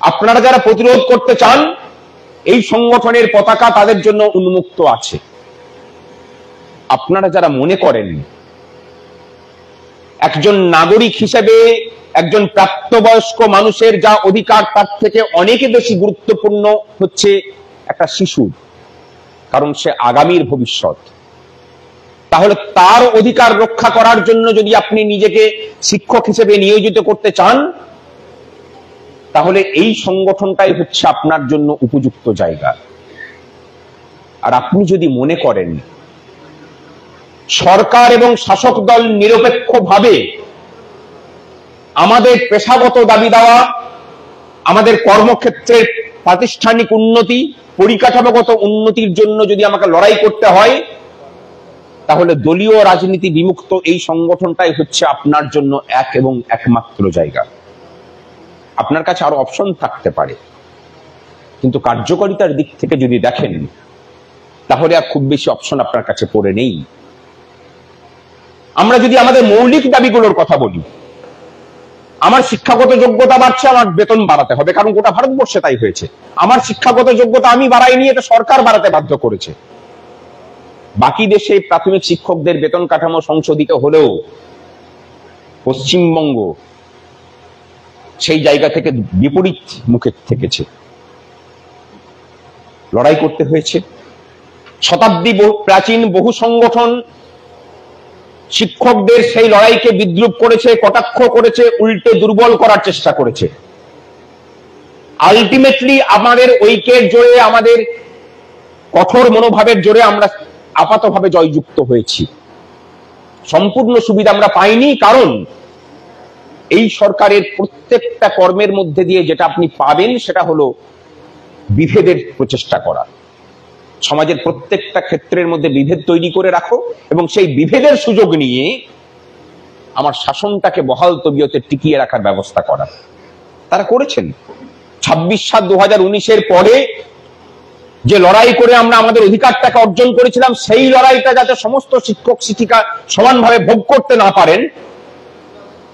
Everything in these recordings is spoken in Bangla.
আপনারা যারা প্রতিরোধ করতে চান, এই সংগঠনের পতাকা তাদের জন্য উন্মুক্ত আছে। আপনারা যারা মনে করেন একজন নাগরিক হিসেবে একজন প্রাপ্তবয়স্ক মানুষের যা অধিকার তার থেকে অনেক বেশি গুরুত্বপূর্ণ হচ্ছে একটা শিশু, কারণ সে আগামীর ভবিষ্যৎ, তাহলে তার অধিকার রক্ষা করার জন্য যদি আপনি নিজেকে শিক্ষক হিসেবে নিয়োজিত করতে চান, তাহলে এই সংগঠনটাই হচ্ছে আপনার জন্য উপযুক্ত জায়গা। আর আপনি যদি মনে করেন সরকার এবং শাসক দল নিরপেক্ষভাবে আমাদের পেশাগত দাবি দেওয়া, আমাদের কর্মক্ষেত্রের প্রাতিষ্ঠানিক উন্নতি, পরিকাঠামোগত উন্নতির জন্য যদি আমাকে লড়াই করতে হয়, তাহলে দলীয় রাজনীতি বিমুক্ত এই সংগঠনটাই হচ্ছে আপনার জন্য এক এবং একমাত্র জায়গা। আপনার কাছে আরো অপশন থাকতে পারে, কিন্তু কার্যকারিতার দিক থেকে যদি দেখেন তাহলে আর খুব বেশি অপশন আপনার কাছে পড়ে নেই। আমরা যদি আমাদের মৌলিক দাবিগুলোর কথা বলি, আমার শিক্ষাগত যোগ্যতা বাড়ছে, আমার বেতন বাড়াতে হবে, কারণ গোটা ভারতবর্ষে তাই হয়েছে। আমার শিক্ষাগত যোগ্যতা আমি বাড়াইনি, এটা সরকার বাড়াতে বাধ্য করেছে। বাকি দেশে প্রাথমিক শিক্ষকদের বেতন কাঠামো সংশোধিত হলেও পশ্চিমবঙ্গ সেই জায়গা থেকে বিপরীত মুখে থেকেছে। লড়াই করতে হয়েছে। শতাব্দী প্রাচীন বহু সংগঠন শিক্ষকদের সেই লড়াইকে বিদ্রুপ করেছে, কটাক্ষ করেছে, উল্টে দুর্বল করার চেষ্টা করেছে। আলটিমেটলি আমাদের ঐক্যের জোরে, আমাদের কঠোর মনোভাবের জোরে আমরা আপাতভাবে জয়যুক্ত হয়েছি। সম্পূর্ণ সুবিধা আমরা পাইনি, কারণ এই সরকারের প্রত্যেকটা কর্মের মধ্যে দিয়ে যেটা আপনি পাবেন সেটা হলো বিভেদের প্রচেষ্টা করা। সমাজের প্রত্যেকটা ক্ষেত্রের মধ্যে বিভেদ তৈরি করে রাখো এবং সেই বিভেদের সুযোগ নিয়ে আমার শাসনটাকে বহাল তবিয়তে টিকিয়ে রাখার ব্যবস্থা করা। তারা করেছেন। 26/7/2019 পরে যে লড়াই করে আমরা আমাদের অধিকারটাকে অর্জন করেছিলাম, সেই লড়াইটা যাতে সমস্ত শিক্ষক শিক্ষিকা সমানভাবে ভোগ করতে না পারেন,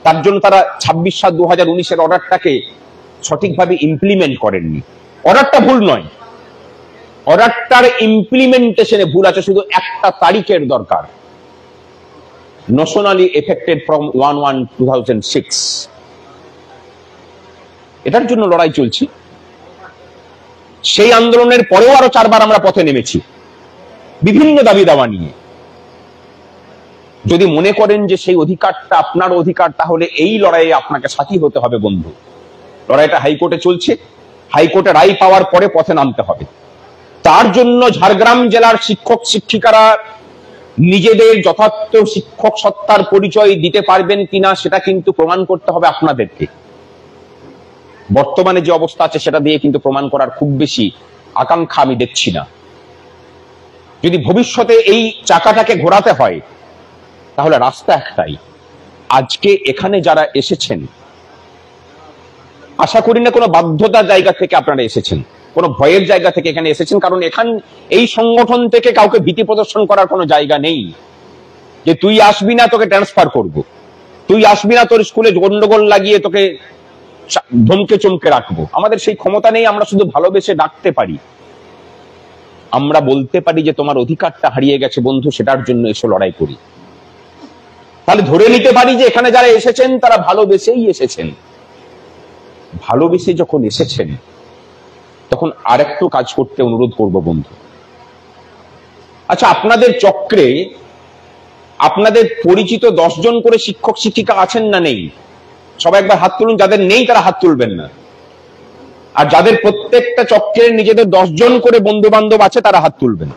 তার জন্য তারা 26/7/2019 অর্ডারটাকে সঠিকভাবে ইমপ্লিমেন্ট করেননি। অর্ডারটা ভুল নয়, অর্ডারটার ইমপ্লিমেন্টেশনে ভুল আছে, শুধু একটা তারিখের দরকার। Nationally affected from 1/1/2006। এটার জন্য লড়াই চলছে। সেই আন্দোলনের পরেও আরো 4 বার আমরা পথে নেমেছি বিভিন্ন দাবি দাওয়া নিয়ে। যদি মনে করেন যে সেই অধিকারটা আপনার অধিকার, তাহলে এই লড়াইয়ে আপনাকে সাথী হতে হবে বন্ধু। লড়াইটা হাইকোর্টে চলছে, হাইকোর্টে রায় পাওয়ার পরে পথে নামতে হবে। তার জন্য ঝাড়গ্রাম জেলার শিক্ষক শিক্ষিকারা নিজেদের যথার্থ শিক্ষক সত্তার পরিচয় দিতে পারবেন কিনা সেটা কিন্তু প্রমাণ করতে হবে আপনাদেরকে। বর্তমানে যে অবস্থা আছে সেটা দিয়ে কিন্তু প্রমাণ করার খুব বেশি আকাঙ্ক্ষা আমি দেখছি না। যদি ভবিষ্যতে এই চাকাটাকে ঘোরাতে হয়, তাহলে রাস্তা একটাই। আজকে এখানে যারা এসেছেন, আশা করি না কোনো বাধ্যতার জায়গা থেকে আপনারা এসেছেন, কোনো ভয়ের জায়গা থেকে এখানে এসেছেন, কারণ এই সংগঠন থেকে কাউকে ভীতি প্রদর্শন করার কোনো জায়গা নেই যে তুই আসবি না তোকে ট্রান্সফার করব, তুই আসবি না তোর স্কুলে গন্ডগোল লাগিয়ে তোকে ধমকে চমকে রাখবো। আমাদের সেই ক্ষমতা নেই। আমরা শুধু ভালোবেসে ডাকতে পারি, আমরা বলতে পারি যে তোমার অধিকারটা হারিয়ে গেছে বন্ধু, সেটার জন্য এসে লড়াই করি। তাহলে ধরে নিতে পারি যে এখানে যারা এসেছেন তারা ভালোবেসেই এসেছেন। ভালোবেসে যখন এসেছেন তখন আরেকটু কাজ করতে অনুরোধ করব বন্ধু। আচ্ছা, আপনাদের চক্রে আপনাদের পরিচিত 10 জন করে শিক্ষক শিক্ষিকা আছেন না নেই? সবাই একবার হাত তুলুন। যাদের নেই তারা হাত তুলবেন না। আর যাদের প্রত্যেকটা চক্রের নিজেদের 10 জন করে বন্ধু বান্ধব আছে তারা হাত তুলবেন।